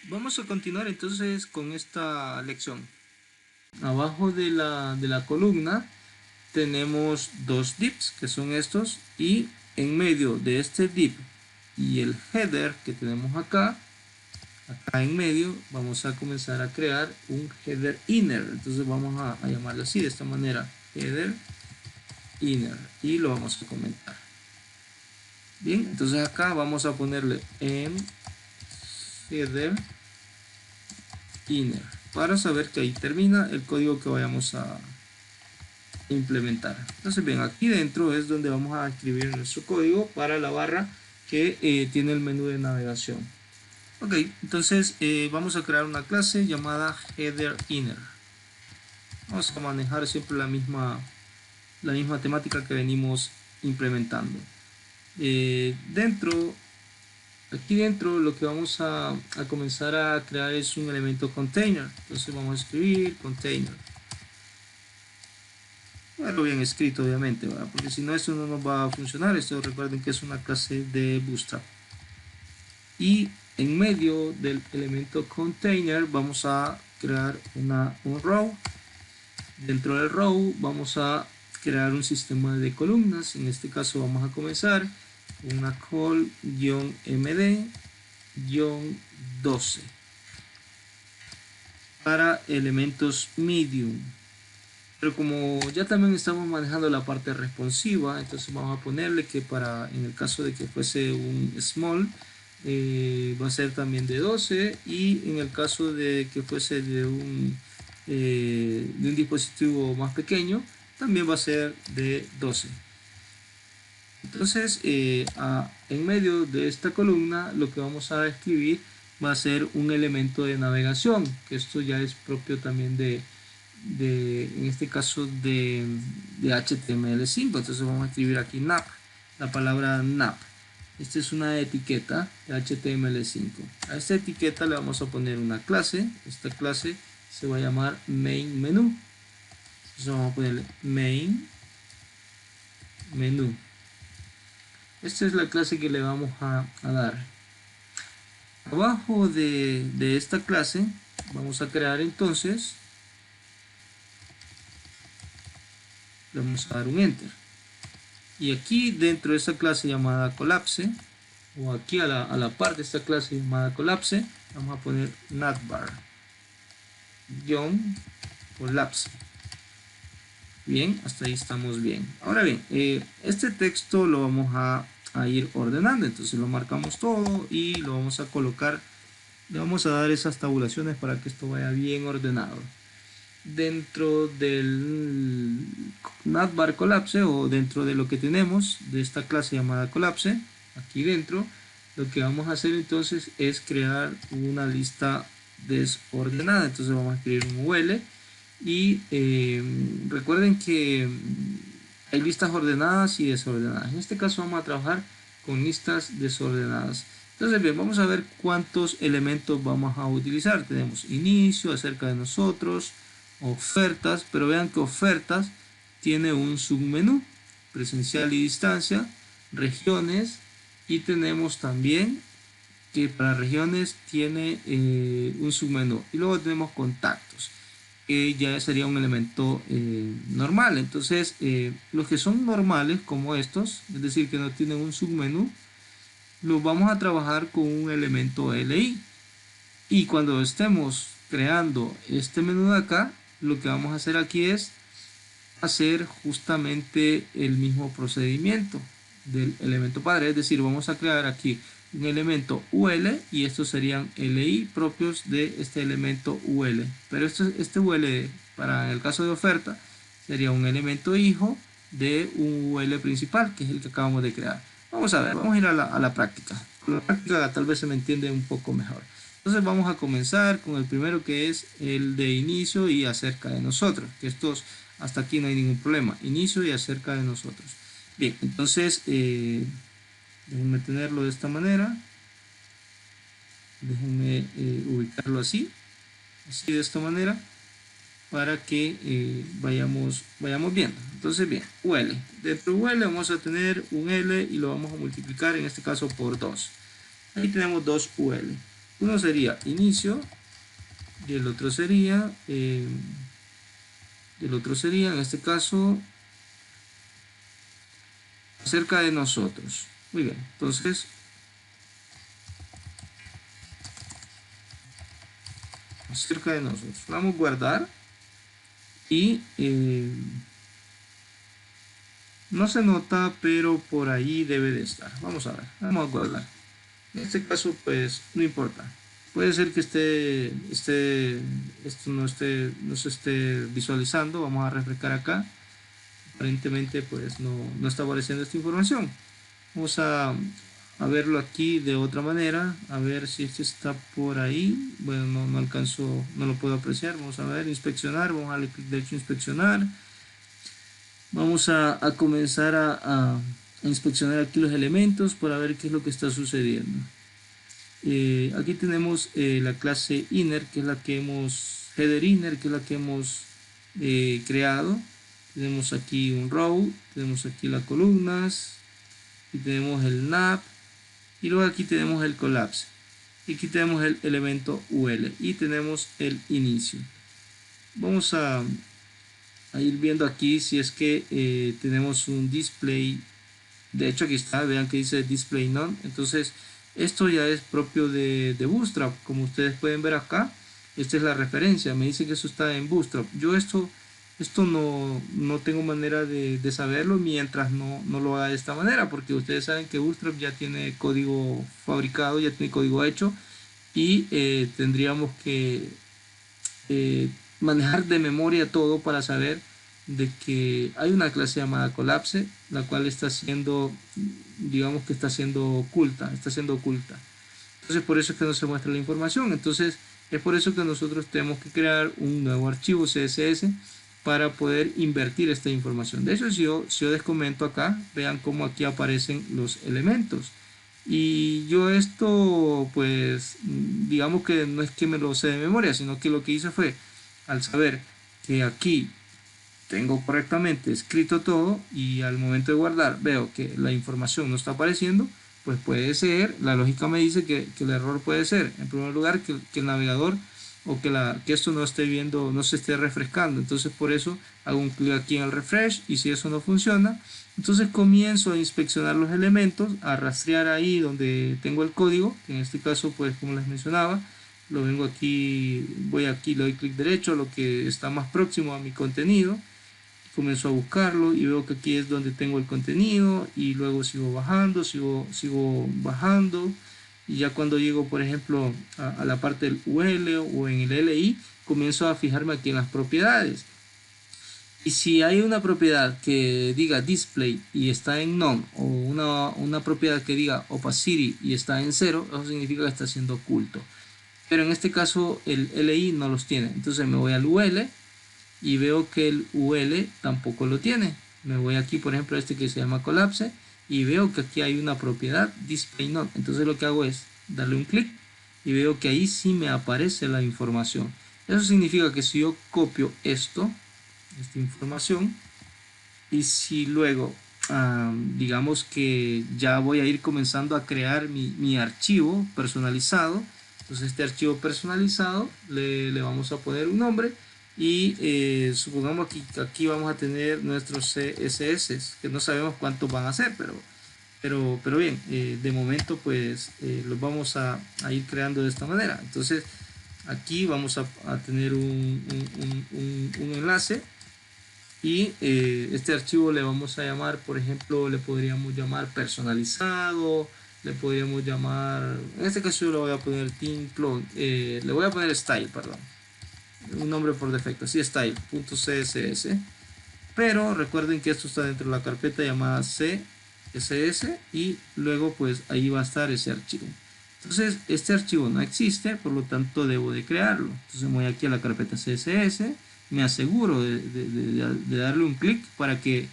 Vamos a continuar entonces con esta lección. Abajo de la columna tenemos dos divs, que son estos, y en medio de este div y el header que tenemos acá en medio, vamos a comenzar a crear un header inner. Entonces vamos a llamarlo así, de esta manera, header inner, y lo vamos a comentar. Bien, entonces acá vamos a ponerle en header inner para saber que ahí termina el código que vayamos a implementar. Entonces bien, aquí dentro es donde vamos a escribir nuestro código para la barra que tiene el menú de navegación. Ok, entonces vamos a crear una clase llamada header inner. Vamos a manejar siempre la misma temática que venimos implementando. Aquí dentro lo que vamos a comenzar a crear es un elemento container. Entonces vamos a escribir container. Lo bien escrito, obviamente, ¿verdad? Porque si no, esto no nos va a funcionar. Esto recuerden que es una clase de Bootstrap. Y en medio del elemento container vamos a crear un row. Dentro del row vamos a crear un sistema de columnas. En este caso vamos a comenzar una col-md-12 para elementos medium. Pero como ya también estamos manejando la parte responsiva, entonces vamos a ponerle que en el caso de que fuese un small, va a ser también de 12, y en el caso de que fuese de un dispositivo más pequeño, también va a ser de 12. Entonces en medio de esta columna lo que vamos a escribir va a ser un elemento de navegación, que esto ya es propio también en este caso de HTML5. Entonces vamos a escribir aquí nap, la palabra nap. Esta es una etiqueta de HTML5. A esta etiqueta le vamos a poner una clase. Esta clase se va a llamar main menu. Entonces vamos a ponerle main menu. Esta es la clase que le vamos a dar. Abajo de esta clase vamos a crear entonces, le vamos a dar un enter. Y aquí dentro de esta clase llamada collapse, o aquí a la parte de esta clase llamada collapse, vamos a poner navbar collapse. Bien, hasta ahí estamos bien. Ahora bien, este texto lo vamos a ir ordenando. Entonces lo marcamos todo y lo vamos a colocar. Le vamos a dar esas tabulaciones para que esto vaya bien ordenado. Dentro del navbar collapse, o dentro de lo que tenemos de esta clase llamada collapse, aquí dentro lo que vamos a hacer entonces es crear una lista desordenada. Entonces vamos a escribir un ul, y recuerden que hay listas ordenadas y desordenadas. En este caso vamos a trabajar con listas desordenadas. Entonces bien, vamos a ver cuántos elementos vamos a utilizar. Tenemos inicio, acerca de nosotros, ofertas, pero vean que ofertas tiene un submenú, presencial y distancia, regiones, y tenemos también que para regiones tiene un submenú, y luego tenemos contactos, que ya sería un elemento normal. Entonces los que son normales como estos, es decir que no tienen un submenú, los vamos a trabajar con un elemento li, y cuando estemos creando este menú de acá, lo que vamos a hacer aquí es hacer justamente el mismo procedimiento del elemento padre. Es decir, vamos a crear aquí un elemento ul, y estos serían li propios de este elemento ul. Pero este ul, para el caso de oferta, sería un elemento hijo de un ul principal, que es el que acabamos de crear. Vamos a ver, vamos a ir a la práctica. Con la práctica tal vez se me entiende un poco mejor. Entonces vamos a comenzar con el primero, que es el de inicio y acerca de nosotros, que estos hasta aquí no hay ningún problema. Inicio y acerca de nosotros. Bien, entonces déjenme tenerlo de esta manera. Déjenme ubicarlo así de esta manera, para que vayamos viendo. Entonces bien, ul. Dentro de ul vamos a tener un L y lo vamos a multiplicar en este caso por 2. Ahí tenemos 2 ul. Uno sería inicio y el otro sería en este caso acerca de nosotros. Muy bien, entonces acerca de nosotros. Vamos a guardar y no se nota, pero por ahí debe de estar. Vamos a ver, vamos a guardar. En este caso, pues no importa. Puede ser que esto no se esté visualizando. Vamos a refrescar acá. Aparentemente, pues no está apareciendo esta información. Vamos a verlo aquí de otra manera. A ver si este está por ahí. Bueno, no alcanzo, no lo puedo apreciar. Vamos a ver, inspeccionar. Vamos a darle clic derecho, inspeccionar. Vamos a comenzar a inspeccionar aquí los elementos para ver qué es lo que está sucediendo. Aquí tenemos la clase inner, que es la que header inner, que es la que hemos creado. Tenemos aquí un row, tenemos aquí las columnas, y tenemos el nav, y luego aquí tenemos el collapse. Y aquí tenemos el elemento UL y tenemos el inicio. Vamos a ir viendo aquí si es que tenemos un display. De hecho aquí está, vean que dice display none. Entonces esto ya es propio de Bootstrap, como ustedes pueden ver acá. Esta es la referencia, me dice que eso está en Bootstrap. Yo esto no tengo manera de saberlo mientras no lo haga de esta manera, porque ustedes saben que Bootstrap ya tiene código fabricado, ya tiene código hecho, y tendríamos que manejar de memoria todo para saber de que hay una clase llamada collapse, la cual está siendo, digamos que está siendo oculta. Entonces por eso es que no se muestra la información. Entonces es por eso que nosotros tenemos que crear un nuevo archivo CSS para poder invertir esta información. De hecho, si yo descomento acá, vean cómo aquí aparecen los elementos. Y yo esto, pues, digamos que no es que me lo sé de memoria, sino que lo que hice fue, al saber que aquí tengo correctamente escrito todo y al momento de guardar veo que la información no está apareciendo, pues puede ser, la lógica me dice que el error puede ser, en primer lugar, que el navegador o que esto no esté viendo, no se esté refrescando. Entonces por eso hago un clic aquí en el refresh, y si eso no funciona, entonces comienzo a inspeccionar los elementos, a rastrear ahí donde tengo el código, que en este caso, pues como les mencionaba, lo vengo aquí, voy aquí, le doy clic derecho a lo que está más próximo a mi contenido, comienzo a buscarlo y veo que aquí es donde tengo el contenido, y luego sigo bajando, sigo bajando, y ya cuando llego, por ejemplo, a la parte del UL o en el LI, comienzo a fijarme aquí en las propiedades. Y si hay una propiedad que diga display y está en none, o una propiedad que diga opacity y está en 0, eso significa que está siendo oculto. Pero en este caso el LI no los tiene. Entonces me voy al UL y veo que el UL tampoco lo tiene. Me voy aquí, por ejemplo, a este que se llama collapse, y veo que aquí hay una propiedad display none. Entonces lo que hago es darle un clic y veo que ahí sí me aparece la información. Eso significa que si yo copio esta información, y si luego digamos que ya voy a ir comenzando a crear mi archivo personalizado, entonces este archivo personalizado le vamos a poner un nombre, y supongamos que aquí vamos a tener nuestros CSS, que no sabemos cuántos van a ser, pero bien, de momento pues los vamos a ir creando de esta manera. Entonces aquí vamos a tener un enlace, y este archivo le vamos a llamar, por ejemplo, le podríamos llamar personalizado, le podríamos llamar, en este caso yo le voy a poner theme plugin, le voy a poner style, perdón, un nombre por defecto, así, style.css. Pero recuerden que esto está dentro de la carpeta llamada CSS, y luego pues ahí va a estar ese archivo. Entonces este archivo no existe, por lo tanto debo de crearlo. Entonces voy aquí a la carpeta CSS, me aseguro de darle un clic para que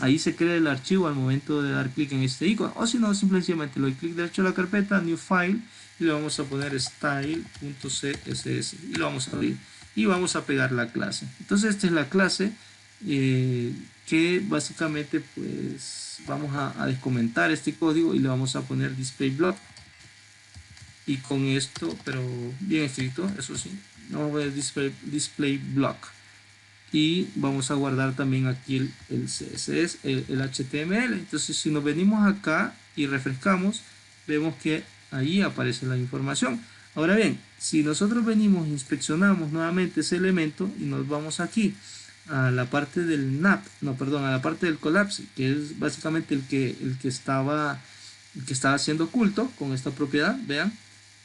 ahí se cree el archivo al momento de dar clic en este icono, o si no, simplemente le doy clic derecho a la carpeta, new file, y le vamos a poner style.css y lo vamos a abrir, y vamos a pegar la clase. Entonces esta es la clase que básicamente pues vamos a descomentar este código y le vamos a poner display block. y con esto, pero bien escrito, eso sí, vamos a ver display block y vamos a guardar también aquí el CSS, el HTML. Entonces si nos venimos acá y refrescamos, vemos que ahí aparece la información. Ahora bien, si nosotros venimos e inspeccionamos nuevamente ese elemento y nos vamos aquí a la parte del NAP, no, perdón, a la parte del collapse, que es básicamente el que estaba siendo oculto con esta propiedad, vean,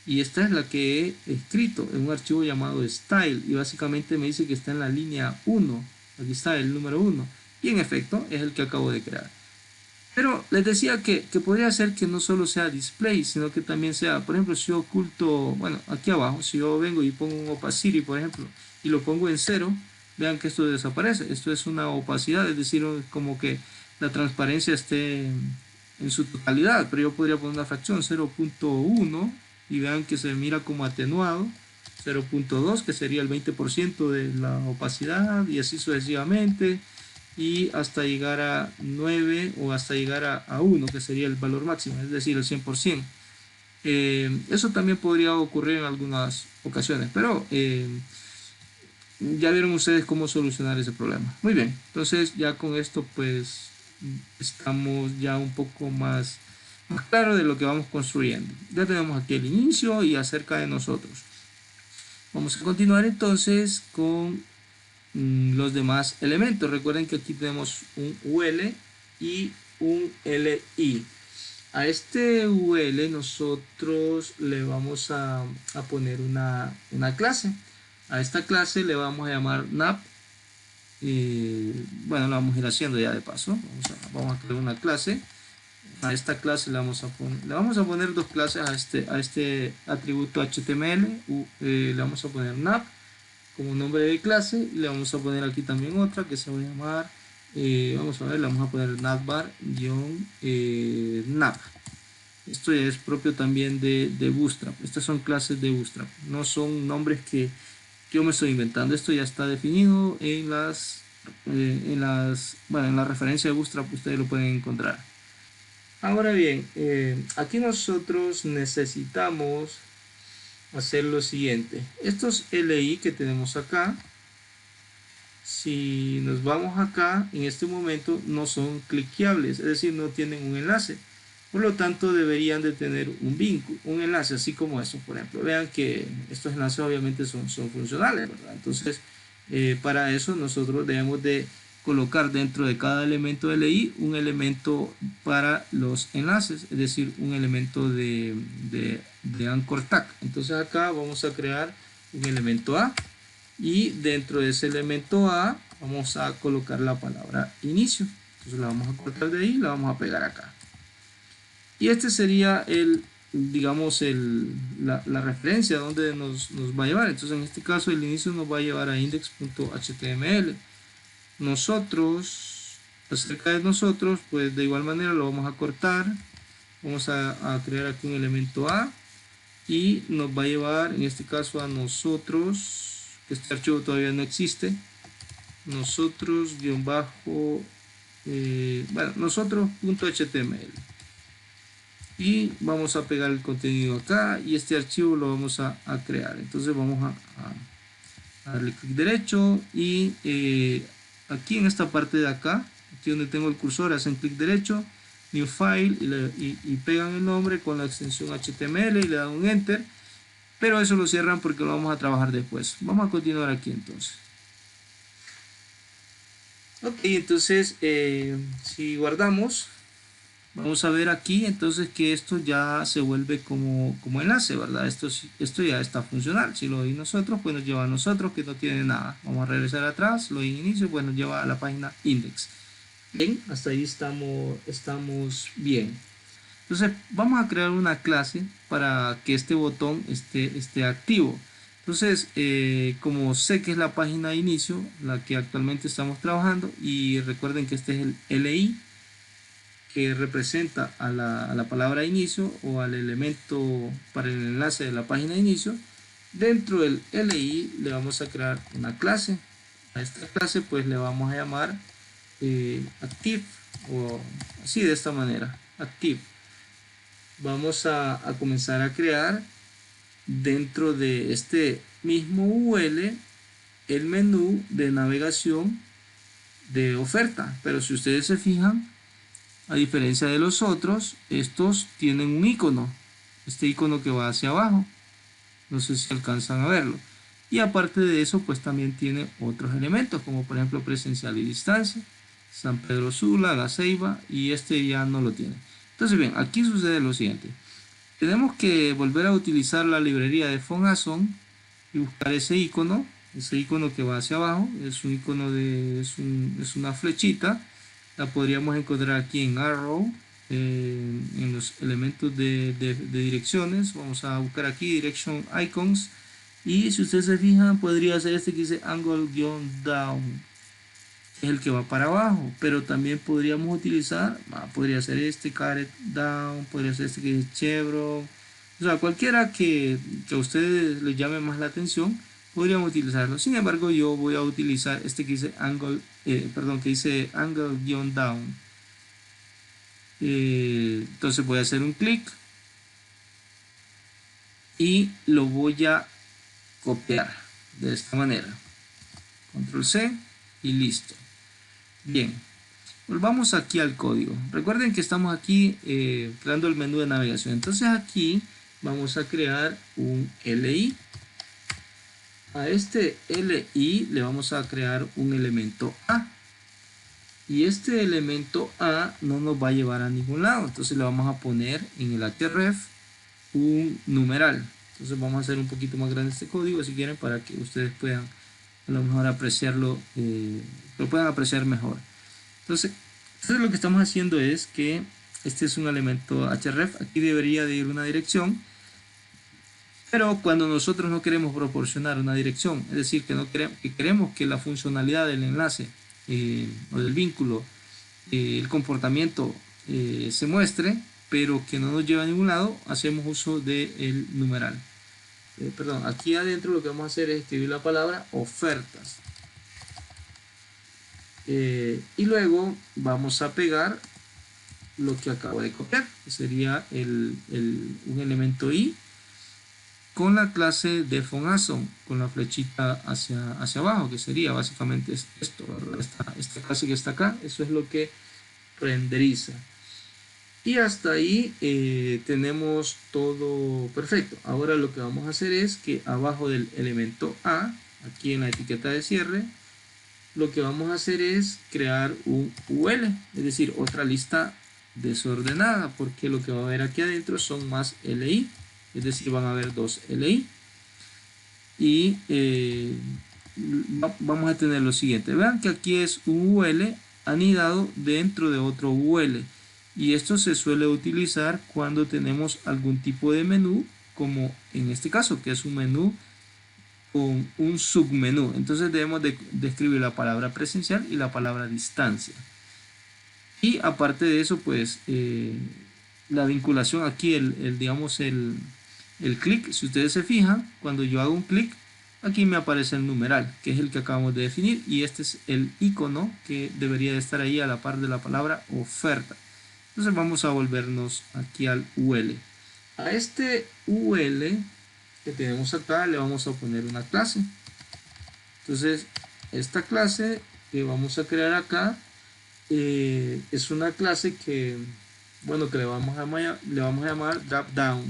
y esta es la que he escrito en un archivo llamado style y básicamente me dice que está en la línea 1, aquí está el número 1 y en efecto es el que acabo de crear. Pero les decía que podría ser que no solo sea display, sino que también sea, por ejemplo, si yo oculto, bueno, aquí abajo, si yo vengo y pongo un opacity, por ejemplo, y lo pongo en 0, vean que esto desaparece. Esto es una opacidad, es decir, como que la transparencia esté en su totalidad, pero yo podría poner una fracción 0.1 y vean que se mira como atenuado, 0.2 que sería el 20% de la opacidad y así sucesivamente, y hasta llegar a 9 o hasta llegar a 1 que sería el valor máximo, es decir el 100%. Eso también podría ocurrir en algunas ocasiones, pero ya vieron ustedes cómo solucionar ese problema. Muy bien, entonces ya con esto pues estamos ya un poco más claro de lo que vamos construyendo. Ya tenemos aquí el inicio y acerca de nosotros. Vamos a continuar entonces con los demás elementos. Recuerden que aquí tenemos un UL y un LI. A este UL nosotros le vamos a poner una clase. A esta clase le vamos a llamar NAP. Bueno, lo vamos a ir haciendo ya de paso. Vamos a crear una clase. A esta clase le vamos a poner dos clases a este atributo HTML. Le vamos a poner NAP como nombre de clase y le vamos a poner aquí también otra que se va a llamar, vamos a ver, le vamos a poner navbar-nap. Esto ya es propio también de Bootstrap. Estas son clases de Bootstrap, no son nombres que yo me estoy inventando. Esto ya está definido en la referencia de Bootstrap, ustedes lo pueden encontrar. Ahora bien, aquí nosotros necesitamos hacer lo siguiente. Estos LI que tenemos acá, si nos vamos acá, en este momento no son cliqueables, es decir, no tienen un enlace. Por lo tanto, deberían de tener un vínculo, un enlace, así como estos, por ejemplo. Vean que estos enlaces obviamente son funcionales, ¿verdad? Entonces, para eso nosotros debemos de colocar dentro de cada elemento de LI un elemento para los enlaces, es decir, un elemento de anchor tag. Entonces acá vamos a crear un elemento A y dentro de ese elemento A vamos a colocar la palabra inicio. Entonces la vamos a cortar de ahí y la vamos a pegar acá. Y este sería digamos, la referencia donde nos va a llevar. Entonces en este caso el inicio nos va a llevar a index.html. Nosotros, acerca de nosotros, pues de igual manera lo vamos a cortar. Vamos a crear aquí un elemento A y nos va a llevar en este caso a nosotros. Este archivo todavía no existe. Nosotros nosotros.html. Y vamos a pegar el contenido acá y este archivo lo vamos a crear. Entonces vamos a darle clic derecho y aquí en esta parte de acá, aquí donde tengo el cursor, hacen clic derecho, new file y pegan el nombre con la extensión HTML y le dan un enter, pero eso lo cierran porque lo vamos a trabajar después. Vamos a continuar aquí entonces. Ok, entonces si guardamos, vamos a ver aquí entonces que esto ya se vuelve como enlace, ¿verdad? Esto ya está funcional. Si lo doy nosotros, pues nos lleva a nosotros que no tiene nada. Vamos a regresar atrás, lo doy inicio, pues nos lleva a la página index. Bien, hasta ahí estamos bien. Entonces vamos a crear una clase para que este botón esté activo. Entonces, como sé que es la página de inicio, la que actualmente estamos trabajando, y recuerden que este es el LI, que representa a la palabra inicio o al elemento para el enlace de la página de inicio. Dentro del LI le vamos a crear una clase. A esta clase pues le vamos a llamar active, o así de esta manera, active. Vamos a comenzar a crear dentro de este mismo UL el menú de navegación de oferta, pero si ustedes se fijan, a diferencia de los otros, estos tienen un icono, este icono que va hacia abajo, no sé si alcanzan a verlo, y aparte de eso pues también tiene otros elementos como por ejemplo presencial y distancia, San Pedro Sula, La Ceiba, y este ya no lo tiene. Entonces bien, aquí sucede lo siguiente: tenemos que volver a utilizar la librería de Phone y buscar ese icono que va hacia abajo. Es un icono es una flechita. La podríamos encontrar aquí en Arrow, en los elementos de direcciones. Vamos a buscar aquí Direction Icons, y si ustedes se fijan podría ser este que dice Angle-Down, es el que va para abajo, pero también podríamos utilizar, podría ser este Caret Down, podría ser este que es Chevron, o sea, cualquiera que a ustedes les llame más la atención, podríamos utilizarlo. Sin embargo, yo voy a utilizar este que dice Angle-Down. Entonces voy a hacer un clic y lo voy a copiar de esta manera. Control C y listo. Bien, volvamos aquí al código. Recuerden que estamos aquí creando el menú de navegación. Entonces aquí vamos a crear un LI. A este LI le vamos a crear un elemento A. Y este elemento A no nos va a llevar a ningún lado. Entonces le vamos a poner en el href un numeral. Entonces vamos a hacer un poquito más grande este código si quieren, para que ustedes puedan a lo mejor apreciarlo, lo puedan apreciar mejor. Entonces lo que estamos haciendo es que este es un elemento href, aquí debería de ir una dirección, pero cuando nosotros no queremos proporcionar una dirección, es decir, que queremos que la funcionalidad del enlace o del vínculo, el comportamiento se muestre, pero que no nos lleve a ningún lado, hacemos uso del numeral. Perdón, aquí adentro lo que vamos a hacer es escribir la palabra ofertas. Y luego vamos a pegar lo que acabo de copiar, que sería un elemento i con la clase de PhoneAsson, con la flechita hacia abajo, que sería básicamente esto, esta clase que está acá. Eso es lo que renderiza. Y hasta ahí tenemos todo perfecto. Ahora lo que vamos a hacer es que abajo del elemento A, aquí en la etiqueta de cierre, lo que vamos a hacer es crear un UL, es decir, otra lista desordenada, porque lo que va a haber aquí adentro son más LI, es decir, van a haber dos LI. Y vamos a tener lo siguiente: vean que aquí es un UL anidado dentro de otro UL, y esto se suele utilizar cuando tenemos algún tipo de menú, como en este caso, que es un menú con un submenú. Entonces debemos de escribir la palabra presencial y la palabra distancia. Y aparte de eso, pues la vinculación aquí, digamos el clic, si ustedes se fijan, cuando yo hago un clic, aquí me aparece el numeral, que es el que acabamos de definir, y este es el icono que debería de estar ahí a la par de la palabra oferta. Entonces vamos a volvernos aquí al UL. A este UL que tenemos acá le vamos a poner una clase. Entonces esta clase que vamos a crear acá es una clase que, bueno, que le vamos a llamar dropdown,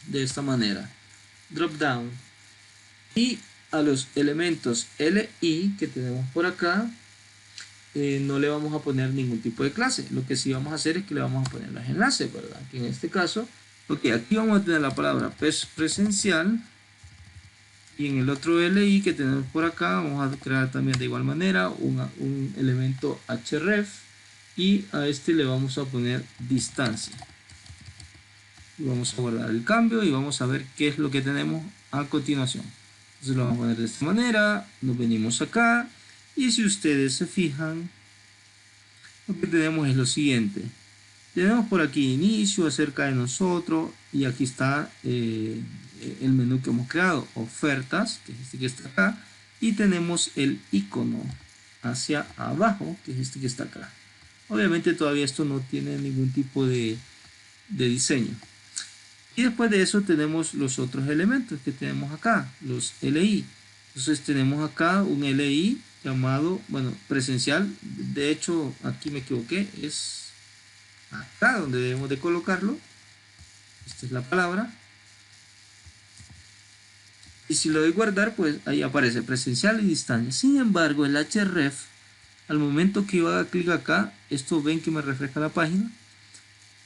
de esta manera, dropdown. Y a los elementos LI que tenemos por acá no le vamos a poner ningún tipo de clase. Lo que sí vamos a hacer es que le vamos a poner los enlaces, ¿verdad? Que en este caso, aquí vamos a tener la palabra presencial, y en el otro LI que tenemos por acá vamos a crear también de igual manera un elemento href, y a este le vamos a poner distancia. Y vamos a guardar el cambio y vamos a ver qué es lo que tenemos a continuación. Entonces lo vamos a poner de esta manera, nos venimos acá, y si ustedes se fijan, lo que tenemos es lo siguiente: tenemos por aquí inicio, acerca de nosotros, y aquí está el menú que hemos creado, ofertas, que es este que está acá, y tenemos el icono hacia abajo, que es este que está acá. Obviamente todavía esto no tiene ningún tipo de diseño. Y después de eso tenemos los otros elementos que tenemos acá, los LI. Entonces tenemos acá un LI llamado, bueno, presencial. De hecho, aquí me equivoqué, es acá donde debemos de colocarlo. Esta es la palabra. Y si lo doy guardar, pues ahí aparece presencial y distancia. Sin embargo, el href, al momento que yo haga clic acá, esto ven que me refresca la página.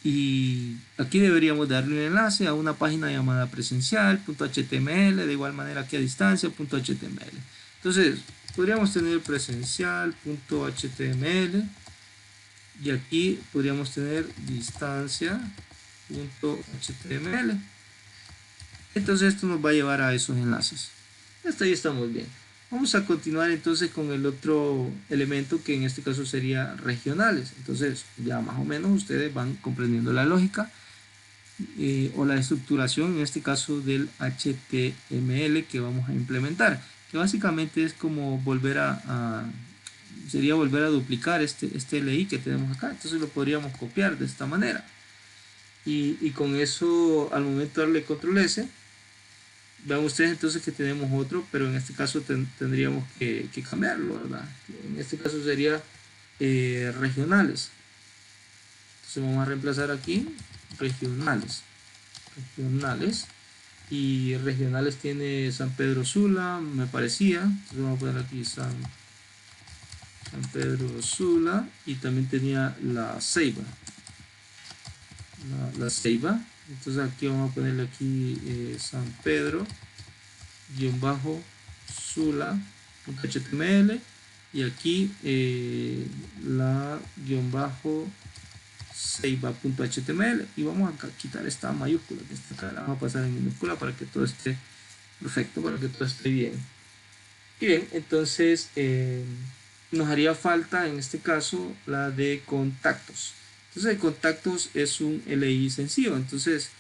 Y aquí deberíamos darle un enlace a una página llamada presencial.html, de igual manera que a distancia.html. Entonces, podríamos tener presencial.html y aquí podríamos tener distancia.html. Entonces esto nos va a llevar a esos enlaces. Hasta ahí estamos bien. Vamos a continuar entonces con el otro elemento, que en este caso sería regionales. Entonces ya más o menos ustedes van comprendiendo la lógica o la estructuración, en este caso del HTML que vamos a implementar, que básicamente es como sería volver a duplicar este LI que tenemos acá. Entonces lo podríamos copiar de esta manera y con eso, al momento de darle control S, vean ustedes entonces que tenemos otro, pero en este caso tendríamos que cambiarlo, ¿verdad? En este caso sería regionales. Entonces vamos a reemplazar aquí regionales. Y regionales tiene San Pedro Sula, me parecía. Entonces vamos a poner aquí San Pedro Sula, y también tenía la Ceiba. La Ceiba. Entonces aquí vamos a ponerle aquí San Pedro Sula.html, y aquí la Ceiba.html, y vamos a quitar esta mayúscula que está acá, la vamos a pasar en minúscula para que todo esté perfecto, para que todo esté bien. Y bien, entonces nos haría falta en este caso la de contactos. Entonces el contactos es un LI sencillo. Entonces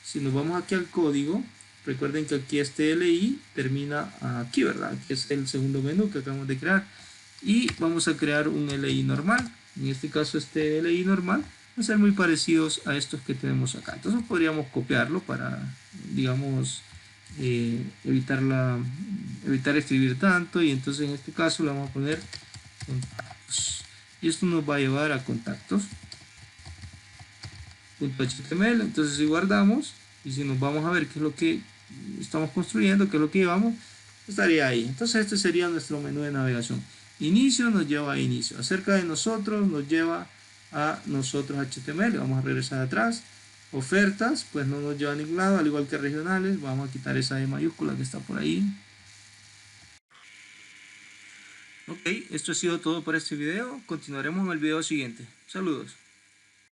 si nos vamos aquí al código, recuerden que aquí este LI termina aquí, ¿verdad? Que es el segundo menú que acabamos de crear. Y vamos a crear un LI normal. En este caso este LI normal va a ser muy parecidos a estos que tenemos acá. Entonces podríamos copiarlo para, digamos, evitar escribir tanto, y entonces en este caso le vamos a poner contactos, y esto nos va a llevar a contactos.html. Entonces si guardamos y si nos vamos a ver qué es lo que estamos construyendo, qué es lo que llevamos, estaría ahí. Entonces este sería nuestro menú de navegación. Inicio nos lleva a inicio, acerca de nosotros nos lleva a nosotros HTML. Vamos a regresar atrás. Ofertas, pues no nos lleva a ningún lado, al igual que regionales. Vamos a quitar esa E mayúscula que está por ahí. Ok, esto ha sido todo por este video. Continuaremos en el video siguiente. Saludos.